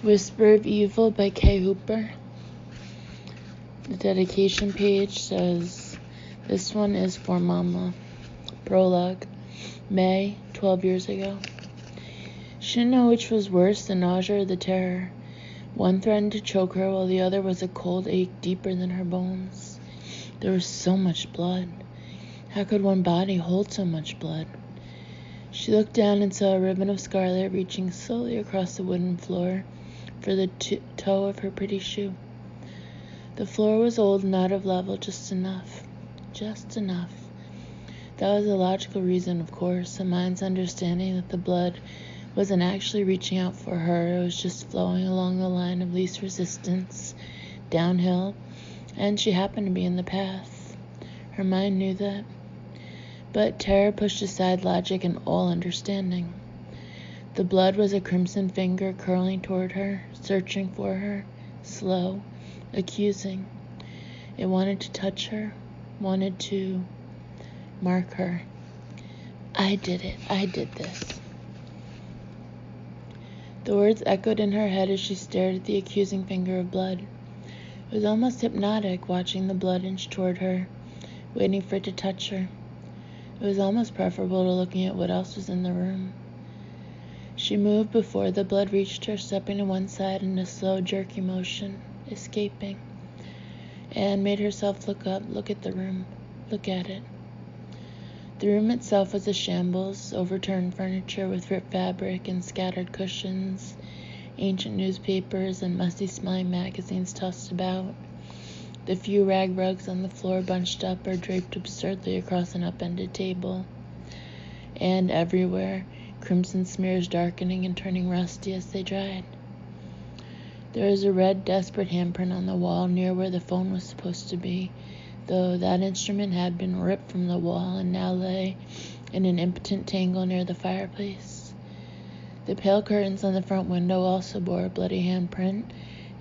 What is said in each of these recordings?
Whisper of Evil by Kay Hooper. The dedication page says, "This one is for Mama." Prologue. May, 12 years ago. She didn't know which was worse, the nausea or the terror. One threatened to choke her, while the other was a cold ache deeper than her bones. There was so much blood. How could one body hold so much blood? She looked down and saw a ribbon of scarlet reaching slowly across the wooden floor for the toe of her pretty shoe. The floor was old and out of level, just enough. Just enough. That was a logical reason, of course, a mind's understanding that the blood wasn't actually reaching out for her, it was just flowing along the line of least resistance, downhill, and she happened to be in the path. Her mind knew that. But terror pushed aside logic and all understanding. The blood was a crimson finger curling toward her, searching for her, slow, accusing. It wanted to touch her, wanted to mark her. I did it. I did this. The words echoed in her head as she stared at the accusing finger of blood. It was almost hypnotic, watching the blood inch toward her, waiting for it to touch her. It was almost preferable to looking at what else was in the room. She moved before the blood reached her, stepping to one side in a slow, jerky motion, escaping, and made herself look up, look at the room, look at it. The room itself was a shambles, overturned furniture with ripped fabric and scattered cushions, ancient newspapers and musty-smelling magazines tossed about, the few rag rugs on the floor bunched up or draped absurdly across an upended table, and everywhere, crimson smears darkening and turning rusty as they dried. There was a red, desperate handprint on the wall near where the phone was supposed to be, though that instrument had been ripped from the wall and now lay in an impotent tangle near the fireplace. The pale curtains on the front window also bore a bloody handprint,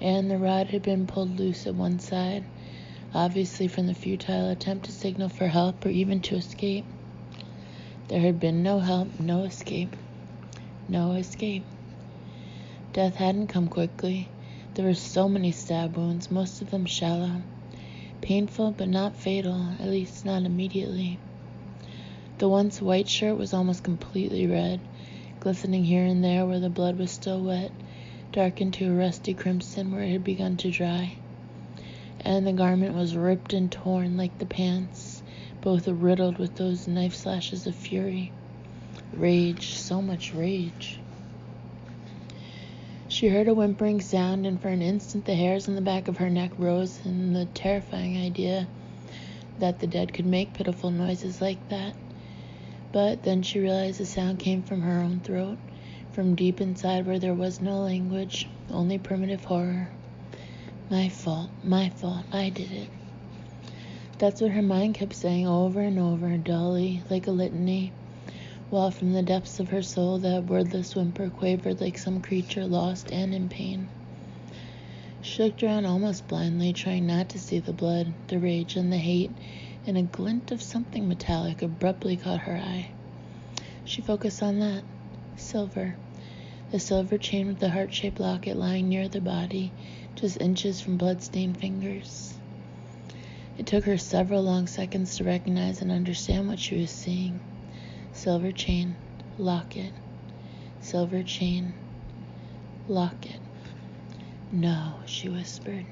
and the rod had been pulled loose at one side, obviously from the futile attempt to signal for help or even to escape. There had been no help, no escape. No escape. Death hadn't come quickly. There were so many stab wounds, most of them shallow. Painful, but not fatal, at least not immediately. The once white shirt was almost completely red, glistening here and there where the blood was still wet, darkened to a rusty crimson where it had begun to dry. And the garment was ripped and torn like the pants, both riddled with those knife slashes of fury. Rage, so much rage. She heard a whimpering sound, and for an instant the hairs on the back of her neck rose in the terrifying idea that the dead could make pitiful noises like that. But then she realized the sound came from her own throat, from deep inside where there was no language, only primitive horror. My fault, I did it. That's what her mind kept saying over and over, dully, like a litany, while from the depths of her soul that wordless whimper quavered like some creature lost and in pain. She looked around almost blindly, trying not to see the blood, the rage, and the hate, and a glint of something metallic abruptly caught her eye. She focused on that. Silver. The silver chain with the heart-shaped locket lying near the body, just inches from blood-stained fingers. It took her several long seconds to recognize and understand what she was seeing. Silver chain, locket. Silver chain, locket. No, she whispered.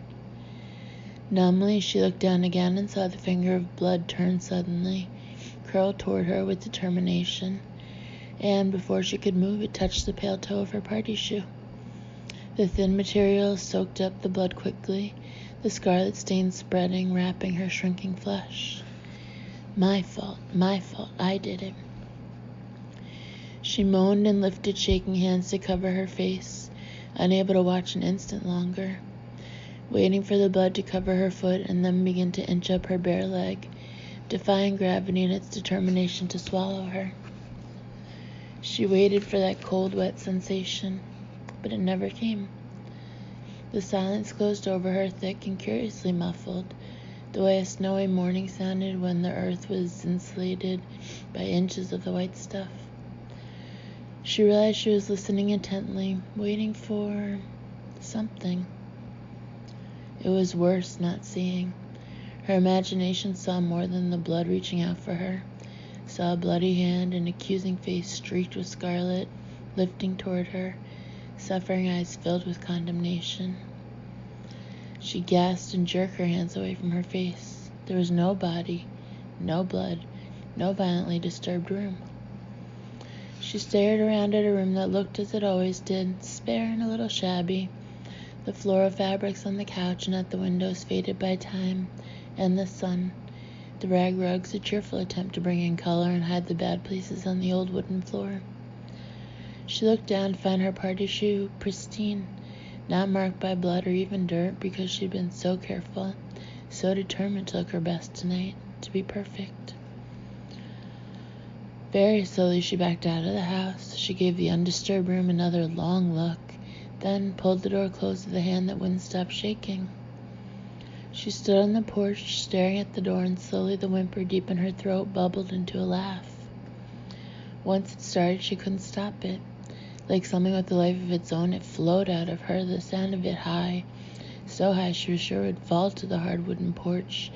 Numbly, she looked down again and saw the finger of blood turn suddenly, curl toward her with determination, and before she could move, it touched the pale toe of her party shoe. The thin material soaked up the blood quickly, the scarlet stain spreading, wrapping her shrinking flesh. My fault, I did it. She moaned and lifted shaking hands to cover her face, unable to watch an instant longer, waiting for the blood to cover her foot and then begin to inch up her bare leg, defying gravity in its determination to swallow her. She waited for that cold, wet sensation, but it never came. The silence closed over her, thick and curiously muffled, the way a snowy morning sounded when the earth was insulated by inches of the white stuff. She realized she was listening intently, waiting for something. It was worse not seeing. Her imagination saw more than the blood reaching out for her. Saw a bloody hand, an accusing face streaked with scarlet, lifting toward her, suffering eyes filled with condemnation. She gasped and jerked her hands away from her face. There was no body, no blood, no violently disturbed room. She stared around at a room that looked as it always did, spare and a little shabby. The floral fabrics on the couch and at the windows faded by time and the sun. The rag rugs a cheerful attempt to bring in color and hide the bad places on the old wooden floor. She looked down to find her party shoe pristine, not marked by blood or even dirt, because she'd been so careful, so determined to look her best tonight, to be perfect. Very slowly she backed out of the house. She gave the undisturbed room another long look, then pulled the door closed with a hand that wouldn't stop shaking. She stood on the porch, staring at the door, and slowly the whimper deep in her throat bubbled into a laugh. Once it started, she couldn't stop it. Like something with a life of its own, it flowed out of her, the sound of it high, so high she was sure it would fall to the hard wooden porch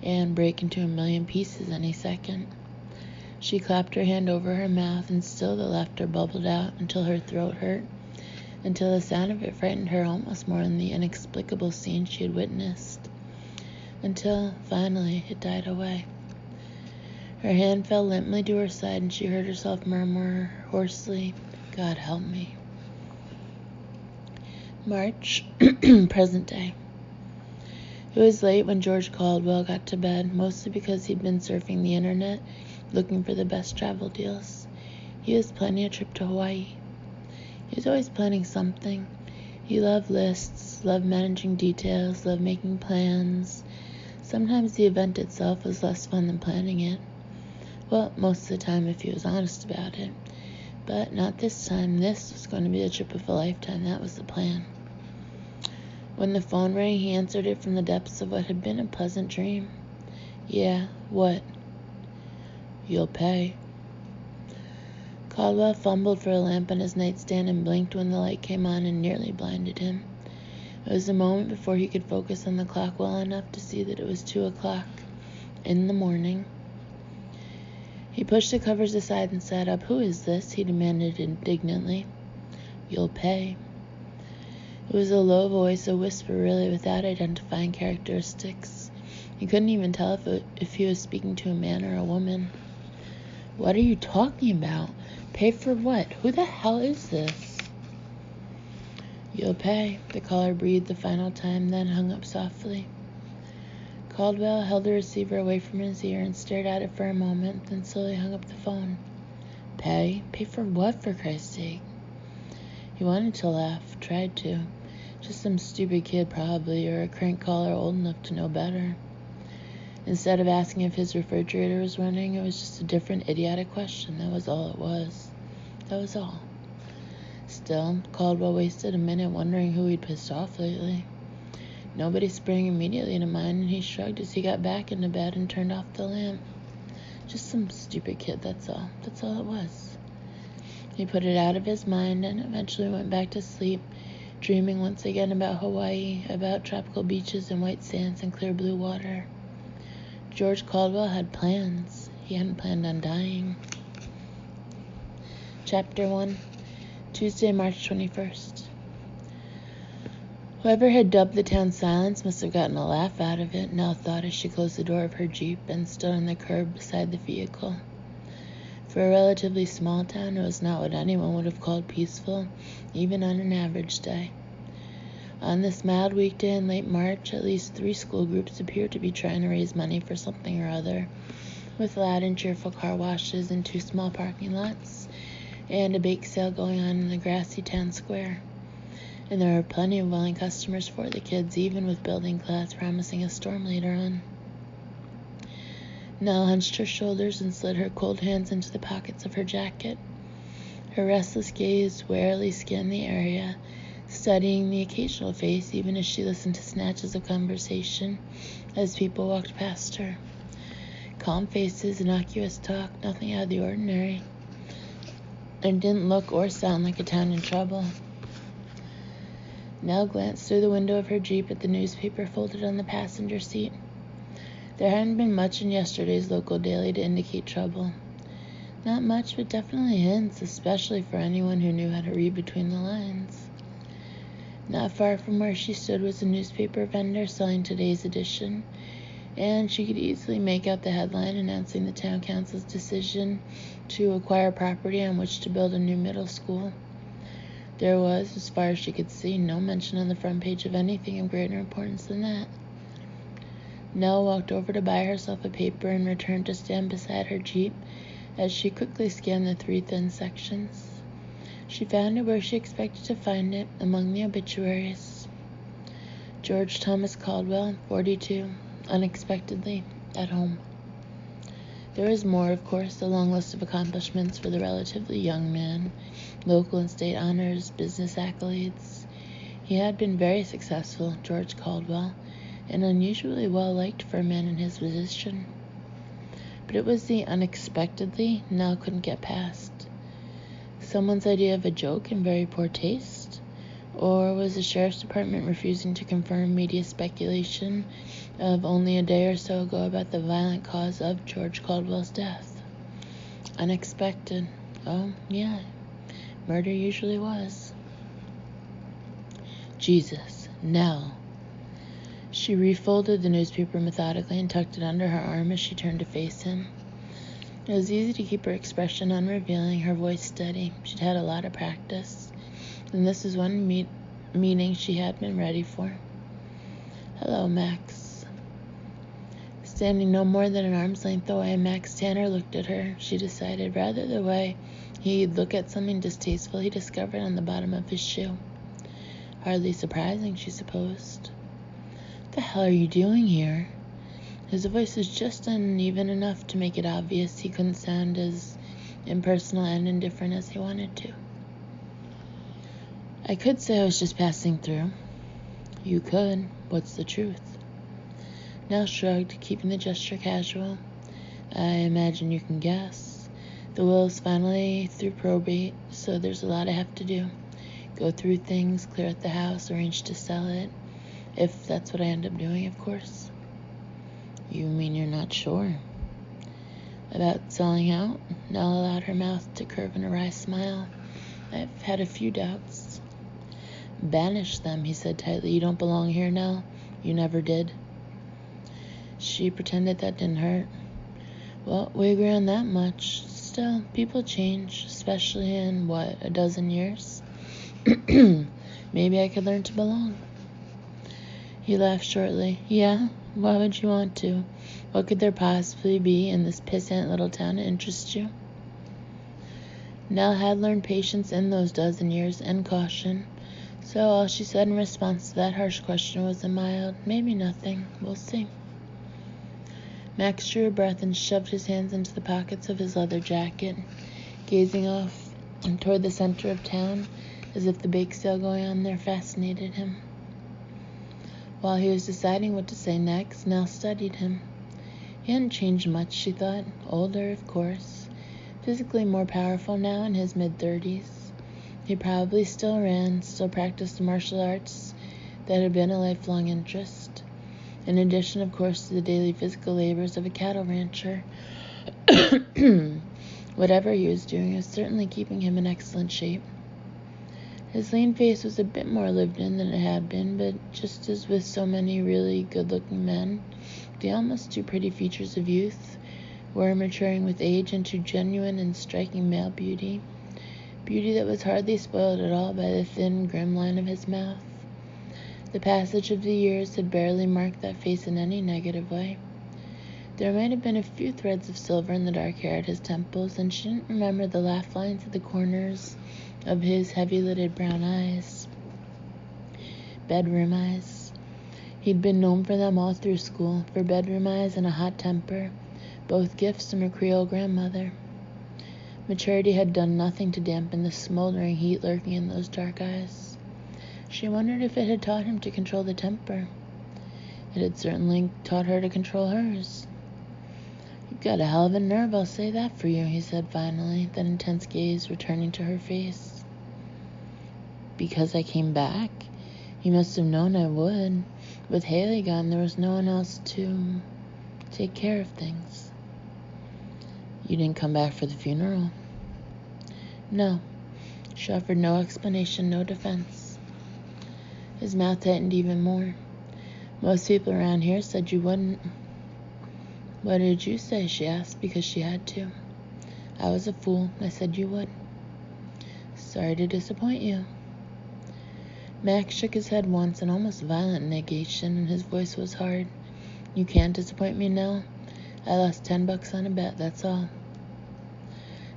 and break into a million pieces any second. She clapped her hand over her mouth, and still the laughter bubbled out until her throat hurt, until the sound of it frightened her almost more than the inexplicable scene she had witnessed, until, finally, it died away. Her hand fell limply to her side, and she heard herself murmur hoarsely, "God help me." March, present day. It was late when George Caldwell got to bed, mostly because he'd been surfing the internet, looking for the best travel deals. He was planning a trip to Hawaii. He was always planning something. He loved lists, loved managing details, loved making plans. Sometimes the event itself was less fun than planning it. Well, most of the time if he was honest about it. But not this time. This was going to be the trip of a lifetime. That was the plan. When the phone rang, he answered it from the depths of what had been a pleasant dream. "Yeah, what?" "You'll pay." Caldwell fumbled for a lamp on his nightstand and blinked when the light came on and nearly blinded him. It was a moment before he could focus on the clock well enough to see that it was 2:00 in the morning. He pushed the covers aside and sat up. "Who is this?" he demanded indignantly. "You'll pay." It was a low voice, a whisper really, without identifying characteristics. He couldn't even tell if he was speaking to a man or a woman. "What are you talking about? Pay for what? Who the hell is this?" "You'll pay," the caller breathed the final time, then hung up softly. Caldwell held the receiver away from his ear and stared at it for a moment, then slowly hung up the phone. Pay? Pay for what, for Christ's sake? He wanted to laugh, tried to. Just some stupid kid probably, or a crank caller old enough to know better. Instead of asking if his refrigerator was running, it was just a different idiotic question. That was all it was. That was all. Still, Caldwell wasted a minute wondering who he'd pissed off lately. Nobody sprang immediately to mind, and he shrugged as he got back into bed and turned off the lamp. Just some stupid kid, that's all. That's all it was. He put it out of his mind and eventually went back to sleep, dreaming once again about Hawaii, about tropical beaches and white sands and clear blue water. George Caldwell had plans. He hadn't planned on dying. Chapter 1, Tuesday, March 21st. Whoever had dubbed the town Silence must have gotten a laugh out of it, Nell thought as she closed the door of her Jeep and stood on the curb beside the vehicle. For a relatively small town, it was not what anyone would have called peaceful, even on an average day. On this mild weekday in late March, at least 3 school groups appeared to be trying to raise money for something or other, with loud and cheerful car washes in 2 small parking lots, and a bake sale going on in the grassy town square. And there were plenty of willing customers for the kids, even with building class promising a storm later on. Nell hunched her shoulders and slid her cold hands into the pockets of her jacket. Her restless gaze warily scanned the area, studying the occasional face even as she listened to snatches of conversation as people walked past her. Calm faces, innocuous talk, nothing out of the ordinary. It didn't look or sound like a town in trouble. Nell glanced through the window of her Jeep at the newspaper folded on the passenger seat. There hadn't been much in yesterday's local daily to indicate trouble. Not much, but definitely hints, especially for anyone who knew how to read between the lines. Not far from where she stood was a newspaper vendor selling today's edition, and she could easily make out the headline announcing the town council's decision to acquire property on which to build a new middle school. There was, as far as she could see, no mention on the front page of anything of greater importance than that. Nell walked over to buy herself a paper and returned to stand beside her Jeep as she quickly scanned the 3 thin sections. She found it where she expected to find it, among the obituaries. George Thomas Caldwell, 42, unexpectedly at home. There was more, of course, a long list of accomplishments for the relatively young man, local and state honors, business accolades. He had been very successful, George Caldwell, and unusually well-liked for a man in his position. But it was the unexpectedly Nell couldn't get past. Someone's idea of a joke in very poor taste? Or was the sheriff's department refusing to confirm media speculation of only a day or so ago about the violent cause of George Caldwell's death? Unexpected. Oh, yeah. Murder usually was. Jesus. Nell. She refolded the newspaper methodically and tucked it under her arm as she turned to face him. It was easy to keep her expression unrevealing, her voice steady. She'd had a lot of practice, and this was one meeting she had been ready for. Hello, Max. Standing no more than an arm's length away, Max Tanner looked at her. She decided rather the way he'd look at something distasteful he discovered on the bottom of his shoe. Hardly surprising, she supposed. What the hell are you doing here? His voice was just uneven enough to make it obvious he couldn't sound as impersonal and indifferent as he wanted to. I could say I was just passing through. You could. What's the truth? Nell shrugged, keeping the gesture casual. I imagine you can guess. The will is finally through probate, so there's a lot I have to do. Go through things, clear out the house, arrange to sell it. If that's what I end up doing, of course. You mean you're not sure? About selling out? Nell allowed her mouth to curve in a wry smile. I've had a few doubts. Banish them, he said tightly. You don't belong here, Nell. You never did. She pretended that didn't hurt. Well, we agree on that much. Still, people change, especially in, a dozen years? Maybe I could learn to belong. He laughed shortly. Yeah? Why would you want to? What could there possibly be in this pissant little town to interest you? Nell had learned patience in those dozen years and caution, so all she said in response to that harsh question was a mild, maybe nothing, we'll see. Max drew a breath and shoved his hands into the pockets of his leather jacket, gazing off toward the center of town as if the bake sale going on there fascinated him. While he was deciding what to say next, Nell studied him. He hadn't changed much, she thought. Older, of course. Physically more powerful now in his mid-30s. He probably still ran, still practiced the martial arts that had been a lifelong interest. In addition, of course, to the daily physical labors of a cattle rancher. Whatever he was doing was certainly keeping him in excellent shape. His lean face was a bit more lived in than it had been, but just as with so many really good-looking men, the almost too pretty features of youth were maturing with age into genuine and striking male beauty, beauty that was hardly spoiled at all by the thin, grim line of his mouth. The passage of the years had barely marked that face in any negative way. There might have been a few threads of silver in the dark hair at his temples, and she didn't remember the laugh lines at the corners of his heavy-lidded brown eyes. Bedroom eyes. He'd been known for them all through school, for bedroom eyes and a hot temper, both gifts from her Creole grandmother. Maturity had done nothing to dampen the smoldering heat lurking in those dark eyes. She wondered if it had taught him to control the temper. It had certainly taught her to control hers. You've got a hell of a nerve, I'll say that for you, he said finally, that intense gaze returning to her face. Because I came back? He must have known I would. With Haley gone, there was no one else to take care of things. You didn't come back for the funeral? No. She offered no explanation, no defense. His mouth tightened even more. Most people around here said you wouldn't. What did you say? She asked, because she had to. I was a fool. I said you would. Sorry to disappoint you. Max shook his head once in almost violent negation, and his voice was hard. You can't disappoint me, Nell. I lost $10 on a bet, that's all.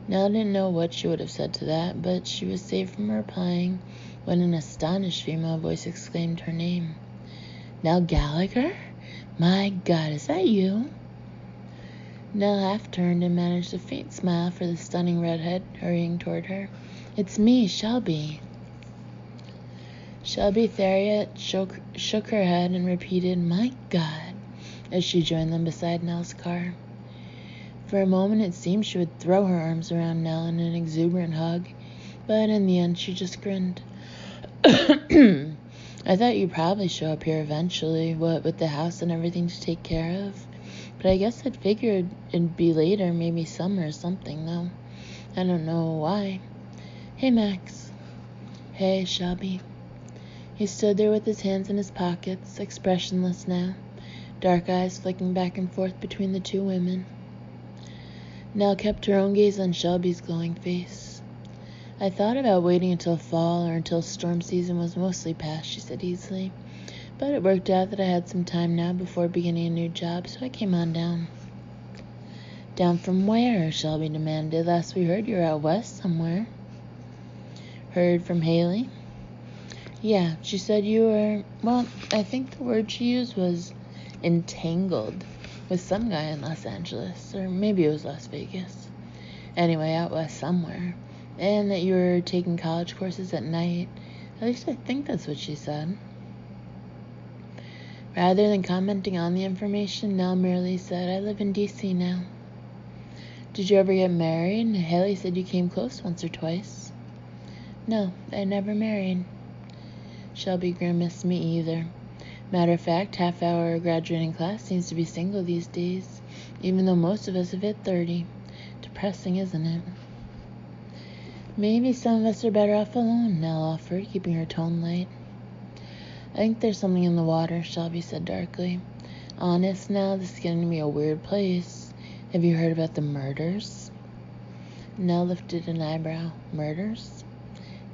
Nell didn't know what she would have said to that, but she was saved from replying when an astonished female voice exclaimed her name. Nell Gallagher? My God, is that you? Nell half turned and managed a faint smile for the stunning redhead hurrying toward her. It's me, Shelby. Shelby Theriot shook her head and repeated, My God, as she joined them beside Nell's car. For a moment it seemed she would throw her arms around Nell in an exuberant hug, but in the end she just grinned. I thought you'd probably show up here eventually, what with the house and everything to take care of. But I guess I'd figured it'd be later, maybe summer or something, though. I don't know why. Hey, Max. Hey, Shelby. He stood there with his hands in his pockets, expressionless now, dark eyes flicking back and forth between the two women. Nell kept her own gaze on Shelby's glowing face. I thought about waiting until fall or until storm season was mostly past, she said easily. But it worked out that I had some time now before beginning a new job, so I came on down. Down from where? Shelby demanded. Last we heard you were out west somewhere. Heard from Haley? Yeah, she said you were, well, I think the word she used was entangled with some guy in Los Angeles, or maybe it was Las Vegas. Anyway, out west somewhere. And that you were taking college courses at night. At least I think that's what she said. Rather than commenting on the information, Nell merely said, I live in D.C. now. Did you ever get married? Haley said you came close once or twice. No, I never married. Shelby grimaced. Me either. Matter of fact, half our graduating class seems to be single these days, even though most of us have hit 30. Depressing, isn't it? Maybe some of us are better off alone, Nell offered, keeping her tone light. I think there's something in the water, Shelby said darkly. Honest now, this is getting to be a weird place. Have you heard about the murders? Nell lifted an eyebrow. Murders?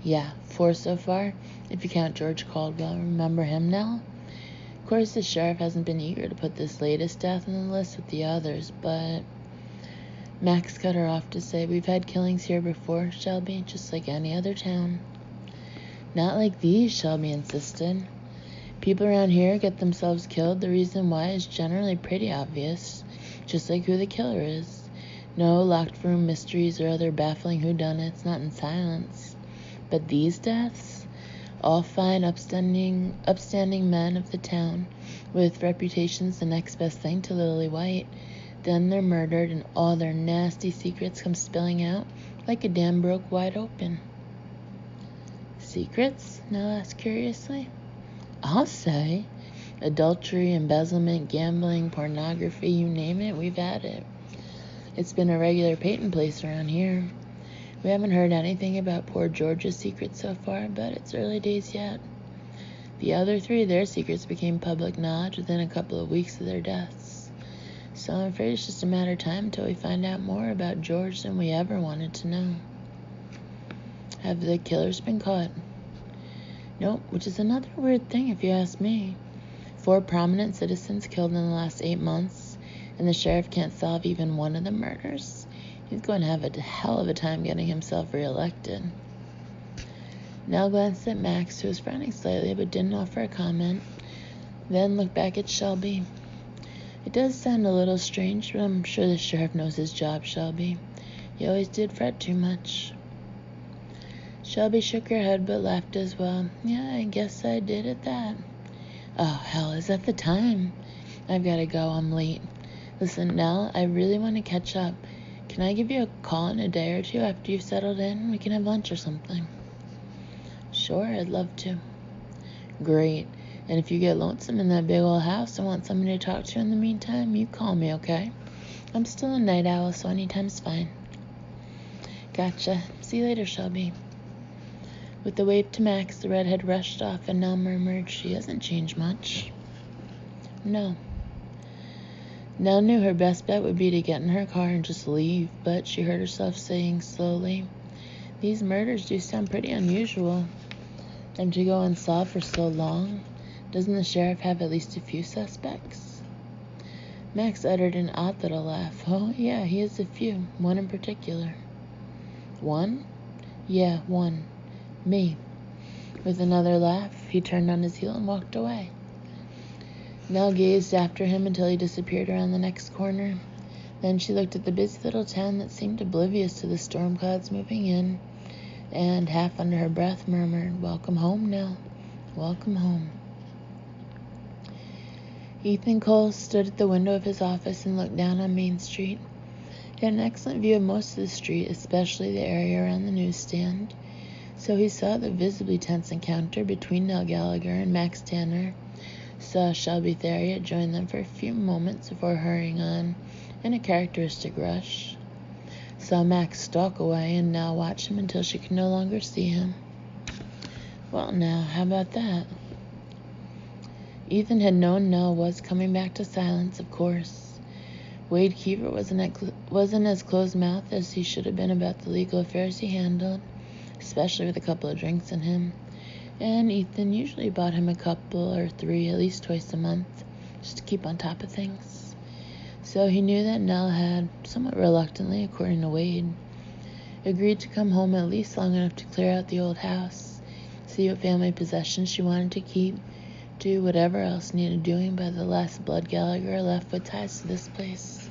Yeah, 4 so far, if you count George Caldwell. Remember him, Nell? Of course, the sheriff hasn't been eager to put this latest death on the list with the others, but... Max cut her off to say, we've had killings here before, Shelby, just like any other town. Not like these, Shelby insisted. People around here get themselves killed. The reason why is generally pretty obvious, just like who the killer is. No locked room mysteries or other baffling whodunits, not in silence. But these deaths? All fine, upstanding men of the town, with reputations the next best thing to Lily White. Then they're murdered, and all their nasty secrets come spilling out like a dam broke wide open. Secrets? Nell asked curiously. I'll say. Adultery, embezzlement, gambling, pornography, you name it, we've had it. It's been a regular Peyton place around here. We haven't heard anything about poor George's secrets so far, but it's early days yet. The other 3, their secrets became public knowledge within a couple of weeks of their deaths. So I'm afraid it's just a matter of time until we find out more about George than we ever wanted to know. Have the killers been caught? Nope, which is another weird thing if you ask me. 4 prominent citizens killed in the last 8 months, and the sheriff can't solve even one of the murders. He's going to have a hell of a time getting himself reelected. Nell glanced at Max, who was frowning slightly but didn't offer a comment, then looked back at Shelby. It does sound a little strange, but I'm sure the sheriff knows his job, Shelby. He always did fret too much. Shelby shook her head but laughed as well. Yeah, I guess I did at that. Oh, hell, is that the time? I've got to go, I'm late. Listen, Nell, I really want to catch up. Can I give you a call in a day or 2 after you've settled in? We can have lunch or something. Sure, I'd love to. Great. And if you get lonesome in that big old house and want somebody to talk to in the meantime, you call me, okay? I'm still a night owl, so anytime's fine. Gotcha. See you later, Shelby. With a wave to Max, the redhead rushed off and Nell murmured, she hasn't changed much. No. Nell knew her best bet would be to get in her car and just leave, but she heard herself saying slowly, these murders do sound pretty unusual. And to go unsolved for so long, doesn't the sheriff have at least a few suspects? Max uttered an odd little laugh. Oh, yeah, he has a few, one in particular. One? Yeah, one. Me. With another laugh, he turned on his heel and walked away. Nell gazed after him until he disappeared around the next corner. Then she looked at the busy little town that seemed oblivious to the storm clouds moving in, and half under her breath murmured, welcome home, Nell. Welcome home. Ethan Cole stood at the window of his office and looked down on Main Street. He had an excellent view of most of the street, especially the area around the newsstand. So he saw the visibly tense encounter between Nell Gallagher and Max Tanner, saw Shelby Theriot join them for a few moments before hurrying on in a characteristic rush, saw Max stalk away and Nell watch him until she could no longer see him. Well now, how about that? Ethan had known Nell was coming back to silence, of course. Wade Keever wasn't as closed-mouthed as he should have been about the legal affairs he handled, especially with a couple of drinks in him, and Ethan usually bought him a couple or three at least twice a month, just to keep on top of things. So he knew that Nell had, somewhat reluctantly according to Wade, agreed to come home at least long enough to clear out the old house, see what family possessions she wanted to keep, do whatever else needed doing by the last blood Gallagher left with ties to this place.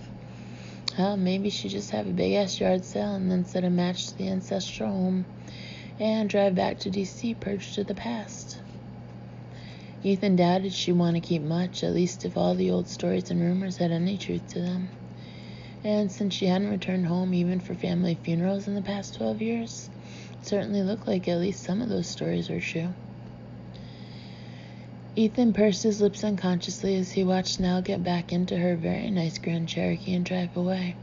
Hell, maybe she'd just have a big-ass yard sale and then set a match to the ancestral home and drive back to D.C. purged to the past. Ethan doubted she'd want to keep much, at least if all the old stories and rumors had any truth to them. And since she hadn't returned home even for family funerals in the past 12 years, it certainly looked like at least some of those stories were true. Ethan pursed his lips unconsciously as he watched Nell get back into her very nice Grand Cherokee and drive away.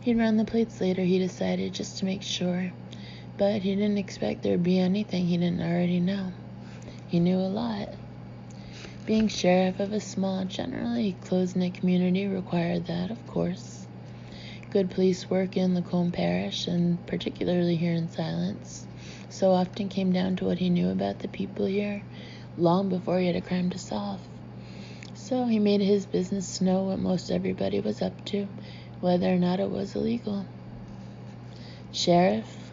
He'd run the plates later, he decided, just to make sure, but he didn't expect there'd be anything he didn't already know. He knew a lot. Being sheriff of a small, generally close-knit community required that, of course. Good police work in Lacombe Parish, and particularly here in Silence, so often came down to what he knew about the people here, long before he had a crime to solve. So he made it his business to know what most everybody was up to, whether or not it was illegal. Sheriff?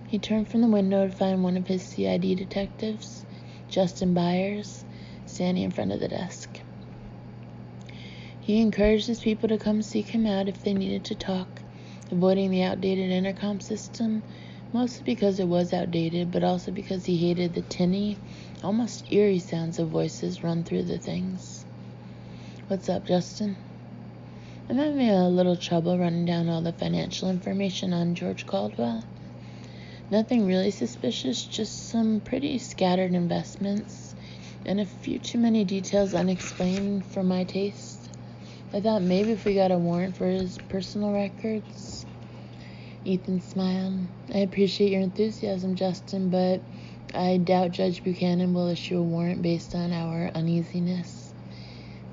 He turned from the window to find one of his CID detectives, Justin Byers, standing in front of the desk. He encouraged his people to come seek him out if they needed to talk, avoiding the outdated intercom system, mostly because it was outdated, but also because he hated the tinny, almost eerie sounds of voices run through the things. What's up, Justin? I'm having a little trouble running down all the financial information on George Caldwell. Nothing really suspicious, just some pretty scattered investments, and a few too many details unexplained for my taste. I thought maybe if we got a warrant for his personal records. Ethan smiled. I appreciate your enthusiasm, Justin, but I doubt Judge Buchanan will issue a warrant based on our uneasiness.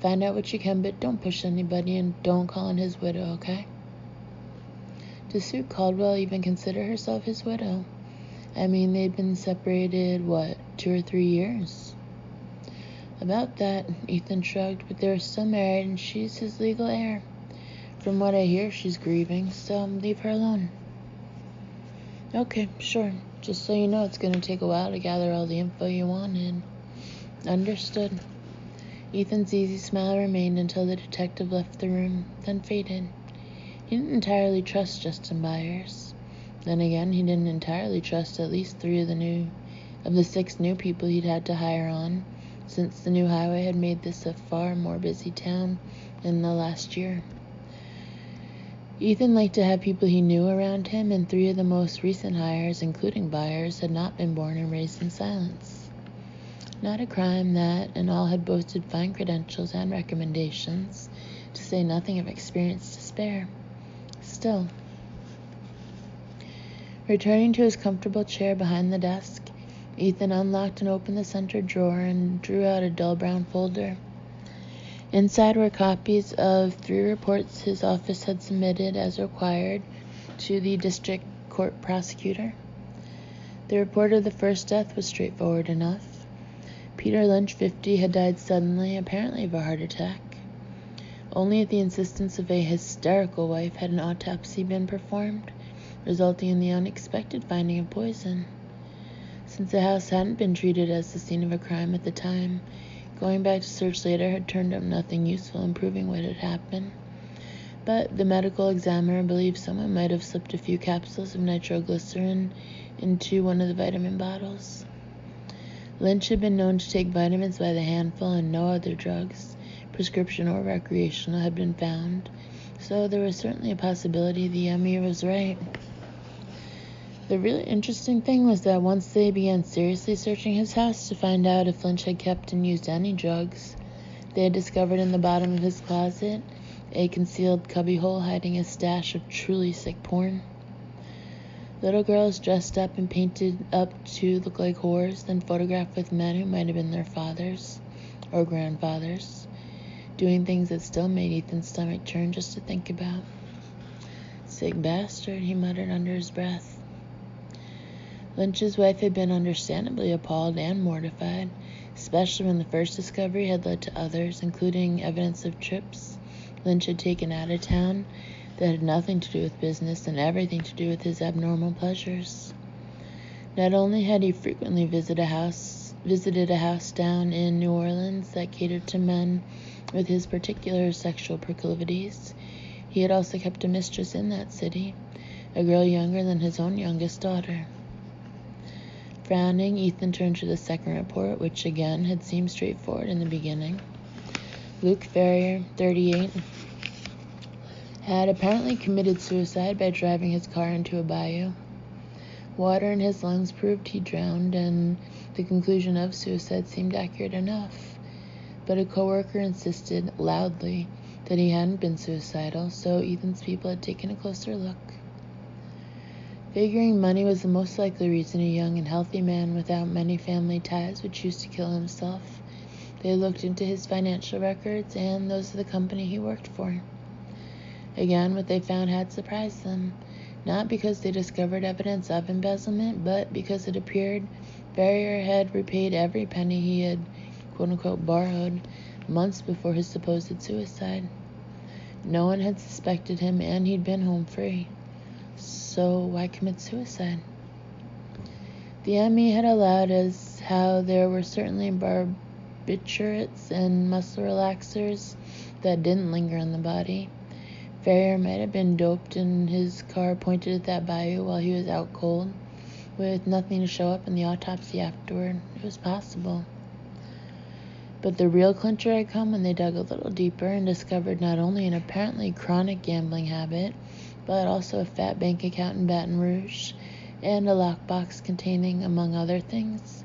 Find out what you can, but don't push anybody and don't call in his widow, okay? Does Sue Caldwell even consider herself his widow? I mean, they'd been separated, 2 or 3 years? About that, Ethan shrugged, but they're still married and she's his legal heir. From what I hear, she's grieving, so leave her alone. Okay, sure. Just so you know, it's going to take a while to gather all the info you wanted. Understood. Ethan's easy smile remained until the detective left the room, then faded. He didn't entirely trust Justin Byers. Then again, he didn't entirely trust at least 3 of the 6 new people he'd had to hire on, since the new highway had made this a far more busy town in the last year. Ethan liked to have people he knew around him, and 3 of the most recent hires, including Byers, had not been born and raised in Silence. Not a crime that in all had boasted fine credentials and recommendations, to say nothing of experience to spare. Still, returning to his comfortable chair behind the desk, Ethan unlocked and opened the center drawer and drew out a dull brown folder. Inside were copies of 3 reports his office had submitted as required to the district court prosecutor. The report of the first death was straightforward enough. Peter Lynch, 50, had died suddenly, apparently of a heart attack. Only at the insistence of a hysterical wife had an autopsy been performed, resulting in the unexpected finding of poison. Since the house hadn't been treated as the scene of a crime at the time, going back to search later had turned up nothing useful in proving what had happened. But the medical examiner believed someone might have slipped a few capsules of nitroglycerin into one of the vitamin bottles. Lynch had been known to take vitamins by the handful, and no other drugs, prescription or recreational, had been found, so there was certainly a possibility the ME was right. The really interesting thing was that once they began seriously searching his house to find out if Lynch had kept and used any drugs, they had discovered in the bottom of his closet a concealed cubbyhole hiding a stash of truly sick porn. Little girls dressed up and painted up to look like whores, then photographed with men who might have been their fathers or grandfathers, doing things that still made Ethan's stomach churn just to think about. Sick bastard, he muttered under his breath. Lynch's wife had been understandably appalled and mortified, especially when the first discovery had led to others, including evidence of trips Lynch had taken out of town that had nothing to do with business and everything to do with his abnormal pleasures. Not only had he frequently visited a house down in New Orleans that catered to men with his particular sexual proclivities, he had also kept a mistress in that city, a girl younger than his own youngest daughter. Frowning, Ethan turned to the second report, which again had seemed straightforward in the beginning. Luke Ferrier, 38, had apparently committed suicide by driving his car into a bayou. Water in his lungs proved he drowned, and the conclusion of suicide seemed accurate enough. But a coworker insisted loudly that he hadn't been suicidal, so Ethan's people had taken a closer look. Figuring money was the most likely reason a young and healthy man without many family ties would choose to kill himself, they looked into his financial records and those of the company he worked for. Again, what they found had surprised them, not because they discovered evidence of embezzlement, but because it appeared Ferrier had repaid every penny he had, quote-unquote, borrowed months before his supposed suicide. No one had suspected him, and he'd been home free. So why commit suicide? The ME had allowed as how there were certainly barbiturates and muscle relaxers that didn't linger on the body. Ferrier might have been doped and his car pointed at that bayou while he was out cold, with nothing to show up in the autopsy afterward. It was possible. But the real clincher had come when they dug a little deeper and discovered not only an apparently chronic gambling habit, but also a fat bank account in Baton Rouge, and a lockbox containing, among other things,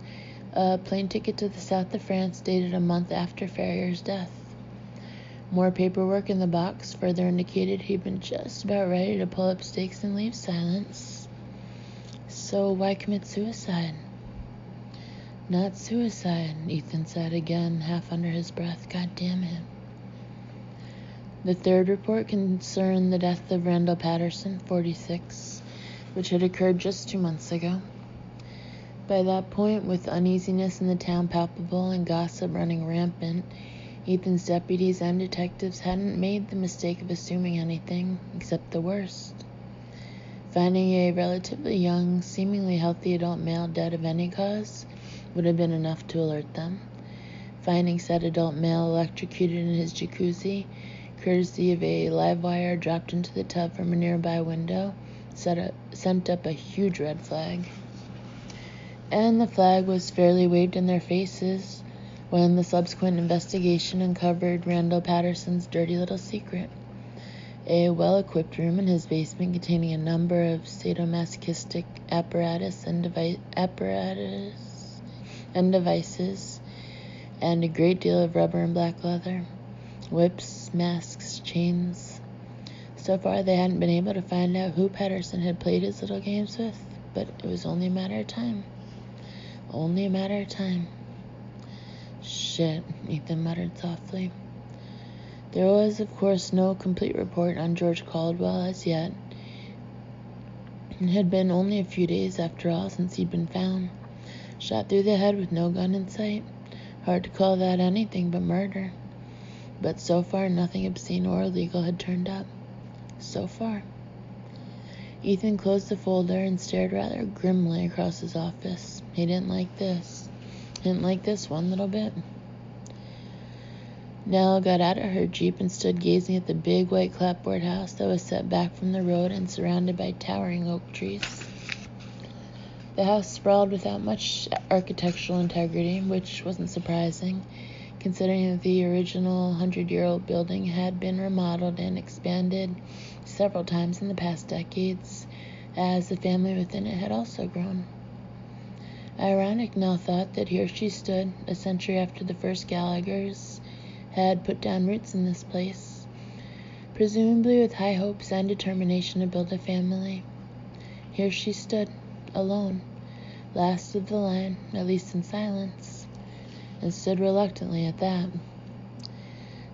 a plane ticket to the south of France dated a month after Ferrier's death. More paperwork in the box further indicated he'd been just about ready to pull up stakes and leave Silence. So why commit suicide? Not suicide, Ethan said again, half under his breath. God damn it. The third report concerned the death of Randall Patterson, 46, which had occurred just 2 months ago. By that point, with uneasiness in the town palpable and gossip running rampant, Ethan's deputies and detectives hadn't made the mistake of assuming anything except the worst. Finding a relatively young, seemingly healthy adult male dead of any cause would have been enough to alert them. Finding said adult male electrocuted in his jacuzzi, courtesy of a live wire dropped into the tub from a nearby window, sent up a huge red flag. And the flag was fairly waved in their faces when the subsequent investigation uncovered Randall Patterson's dirty little secret. A well-equipped room in his basement containing a number of sadomasochistic apparatus and devices and a great deal of rubber and black leather, whips, masks, chains. So far, they hadn't been able to find out who Pedersen had played his little games with, but it was only a matter of time. Only a matter of time. Shit, Ethan muttered softly. There was, of course, no complete report on George Caldwell as yet. It had been only a few days, after all, since he'd been found. Shot through the head with no gun in sight. Hard to call that anything but murder. But so far, nothing obscene or illegal had turned up. So far. Ethan closed the folder and stared rather grimly across his office. He didn't like this. Didn't like this one little bit. Nell got out of her Jeep and stood gazing at the big white clapboard house that was set back from the road and surrounded by towering oak trees. The house sprawled without much architectural integrity, which wasn't surprising, considering that the original 100-year-old building had been remodeled and expanded several times in the past decades, as the family within it had also grown. Ironic, Nell thought, that here she stood, a century after the first Gallaghers had put down roots in this place, presumably with high hopes and determination to build a family. Here she stood, alone, last of the line, at least in silence, and stood reluctantly at that.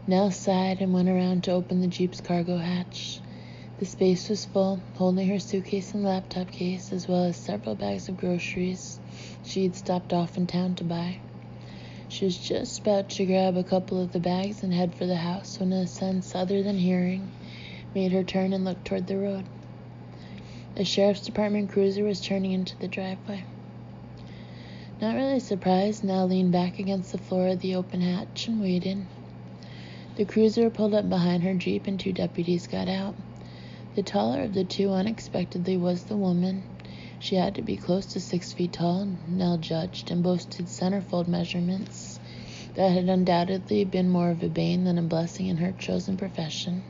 Nell sighed and went around to open the Jeep's cargo hatch. The space was full, holding her suitcase and laptop case, as well as several bags of groceries she'd stopped off in town to buy. She was just about to grab a couple of the bags and head for the house when a sense other than hearing made her turn and look toward the road. A sheriff's department cruiser was turning into the driveway. Not really surprised, Nell leaned back against the floor of the open hatch and waited. The cruiser pulled up behind her Jeep and 2 deputies got out. The taller of the 2 unexpectedly was the woman. She had to be close to 6 feet tall, Nell judged, and boasted centerfold measurements that had undoubtedly been more of a bane than a blessing in her chosen profession.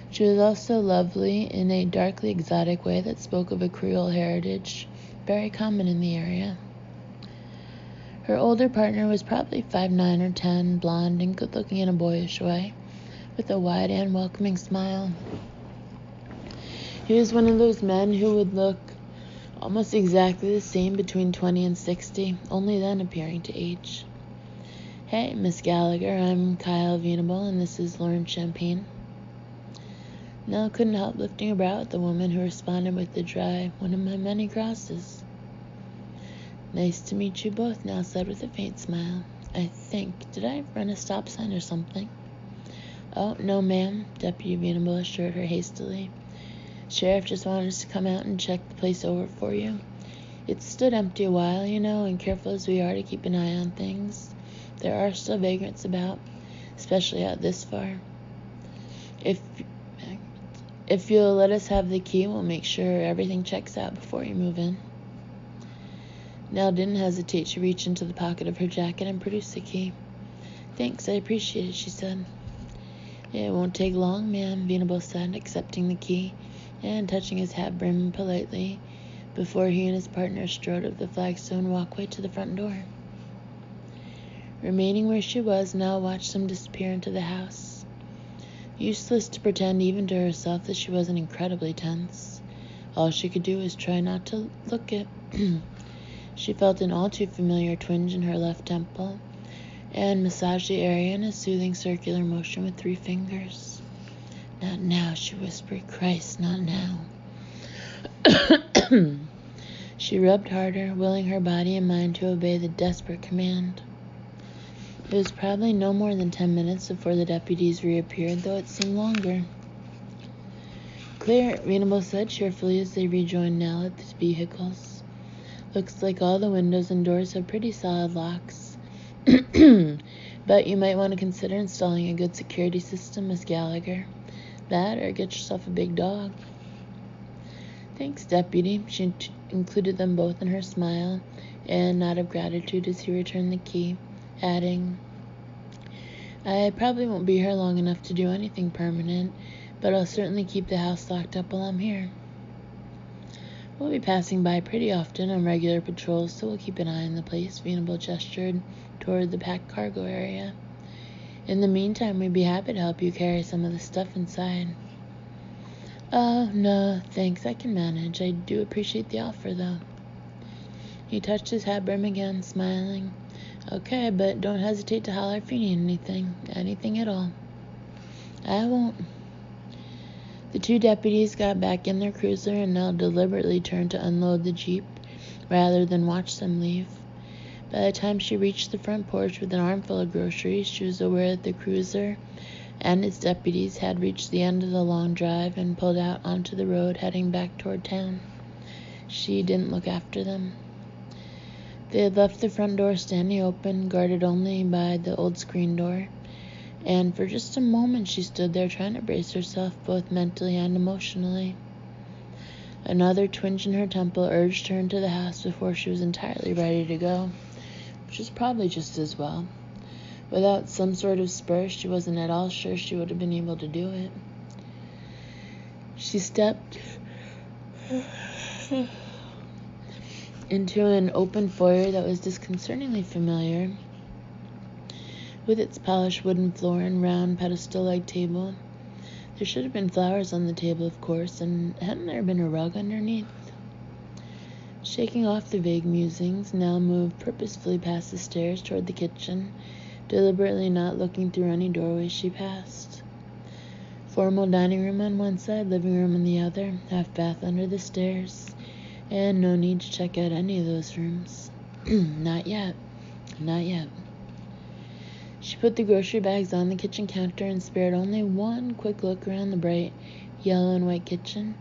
She was also lovely in a darkly exotic way that spoke of a Creole heritage, very common in the area. Her older partner was probably 5'9" or 10, blonde and good-looking in a boyish way, with a wide and welcoming smile. He was one of those men who would look almost exactly the same between 20 and 60, only then appearing to age. Hey, Miss Gallagher, I'm Kyle Venable, and this is Lauren Champagne. Nell couldn't help lifting her brow at the woman who responded with the dry, one of my many crosses. Nice to meet you both, Nell said with a faint smile. I think, did I run a stop sign or something? Oh, no, ma'am, Deputy Venable assured her hastily. Sheriff just wanted us to come out and check the place over for you. It's stood empty a while, you know, and careful as we are to keep an eye on things, there are still vagrants about, especially out this far. If you'll let us have the key, we'll make sure everything checks out before you move in. Nell didn't hesitate to reach into the pocket of her jacket and produce the key. Thanks, I appreciate it, she said. It won't take long, ma'am, Venable said, accepting the key and touching his hat brim politely before he and his partner strode up the flagstone walkway to the front door. Remaining where she was, Nell watched them disappear into the house. Useless to pretend even to herself that she wasn't incredibly tense. All she could do was try not to look it. She felt an all too familiar twinge in her left temple and massaged the area in a soothing circular motion with 3 fingers. Not now, she whispered. Christ, not now. She rubbed harder, willing her body and mind to obey the desperate command. It was probably no more than 10 minutes before the deputies reappeared, though it seemed longer. Clear, Venable said cheerfully as they rejoined Nell at the vehicles. Looks like all the windows and doors have pretty solid locks. But you might want to consider installing a good security system, Miss Gallagher. That, or get yourself a big dog. Thanks, Deputy. She included them both in her smile and nod of gratitude as he returned the key, adding, I probably won't be here long enough to do anything permanent, but I'll certainly keep the house locked up while I'm here. We'll be passing by pretty often on regular patrols, so we'll keep an eye on the place. Venable gestured toward the packed cargo area. In the meantime, we'd be happy to help you carry some of the stuff inside. Oh, no, thanks, I can manage. I do appreciate the offer, though. He touched his hat brim again, smiling. Okay, but don't hesitate to holler if you need anything. Anything at all. I won't. The two deputies got back in their cruiser and now deliberately turned to unload the Jeep rather than watch them leave. By the time she reached the front porch with an armful of groceries, she was aware that the cruiser and its deputies had reached the end of the long drive and pulled out onto the road heading back toward town. She didn't look after them. They had left the front door standing open, guarded only by the old screen door, and for just a moment she stood there trying to brace herself both mentally and emotionally. Another twinge in her temple urged her into the house before she was entirely ready to go, which was probably just as well. Without some sort of spur, she wasn't at all sure she would have been able to do it. She stepped into an open foyer that was disconcertingly familiar, with its polished wooden floor and round pedestal-like table. There should have been flowers on the table, of course, and hadn't there been a rug underneath? Shaking off the vague musings, Nell moved purposefully past the stairs toward the kitchen, deliberately not looking through any doorways she passed. Formal dining room on one side, living room on the other, half bath under the stairs, and no need to check out any of those rooms. Not yet. Not yet. She put the grocery bags on the kitchen counter and spared only one quick look around the bright yellow and white kitchen,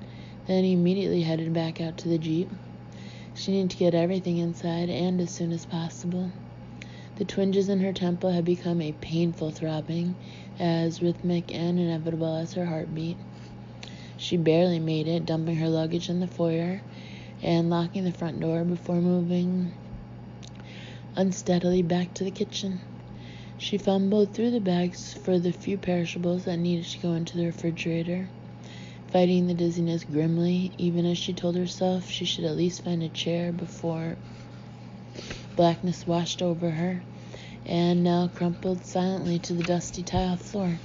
then immediately headed back out to the Jeep. She needed to get everything inside, and as soon as possible. The twinges in her temple had become a painful throbbing, as rhythmic and inevitable as her heartbeat. She barely made it, dumping her luggage in the foyer and locking the front door before moving unsteadily back to the kitchen. She fumbled through the bags for the few perishables that needed to go into the refrigerator, fighting the dizziness grimly, even as she told herself she should at least find a chair before blackness washed over her, and now crumpled silently to the dusty tile floor.